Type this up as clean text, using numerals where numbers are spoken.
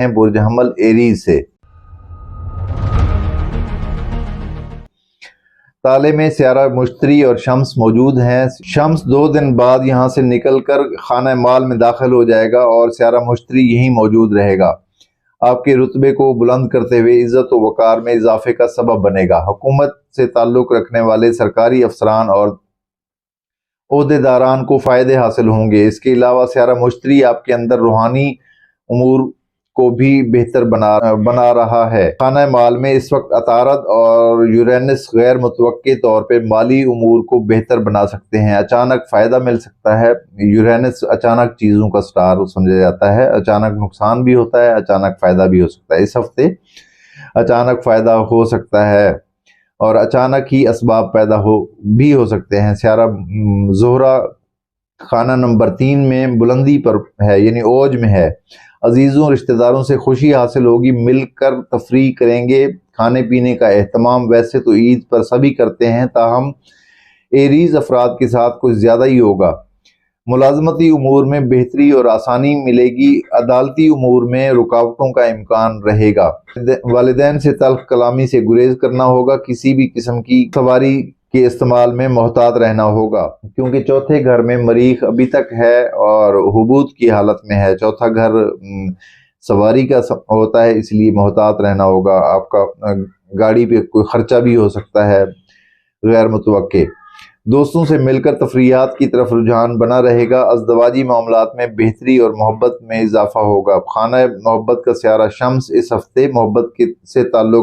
ہیں برج حمل ایریز سے۔ تالے میں سیارہ مشتری اور شمس موجود ہیں۔ شمس 2 دن بعد یہاں سے نکل کر خانہ مال میں داخل ہو جائے گا اور سیارہ مشتری یہیں موجود رہے گا۔ آپ کے رتبے کو بلند کرتے ہوئے عزت و وقار میں اضافے کا سبب بنے گا۔ حکومت سے تعلق رکھنے والے سرکاری افسران اور عہدیداران کو فائدے حاصل ہوں گے۔ اس کے علاوہ سیارہ مشتری آپ کے اندر روحانی امور کو بھی بہتر بنا رہا ہے۔ خانہ مال میں اس وقت عطارد اور یورینس غیر متوقع طور پہ مالی امور کو بہتر بنا سکتے ہیں۔ اچانک فائدہ مل سکتا ہے۔ یورینس اچانک چیزوں کا سٹار سمجھا جاتا ہے۔ اچانک نقصان بھی ہوتا ہے، اچانک فائدہ بھی ہو سکتا ہے۔ اس ہفتے اچانک فائدہ ہو سکتا ہے اور اچانک ہی اسباب پیدا بھی ہو سکتے ہیں۔ سیارہ زہرہ خانہ نمبر 3 میں بلندی پر ہے، یعنی اوج میں ہے۔ عزیزوں رشتہ داروں سے خوشی حاصل ہوگی، مل کر تفریح کریں گے۔ کھانے پینے کا اہتمام ویسے تو عید پر سبھی کرتے ہیں، تاہم ایریز افراد کے ساتھ کچھ زیادہ ہی ہوگا۔ ملازمتی امور میں بہتری اور آسانی ملے گی۔ عدالتی امور میں رکاوٹوں کا امکان رہے گا۔ والدین سے تلخ کلامی سے گریز کرنا ہوگا۔ کسی بھی قسم کی سواری کے استعمال میں محتاط رہنا ہوگا، کیونکہ چوتھے گھر میں مریخ ابھی تک ہے اور حبوط کی حالت میں ہے۔ چوتھا گھر سواری کا ہوتا ہے، اس لیے محتاط رہنا ہوگا۔ آپ کا گاڑی پہ کوئی خرچہ بھی ہو سکتا ہے غیر متوقع۔ دوستوں سے مل کر تفریحات کی طرف رجحان بنا رہے گا۔ ازدواجی معاملات میں بہتری اور محبت میں اضافہ ہوگا۔ خانہ محبت کا سیارہ شمس اس ہفتے محبت سے تعلق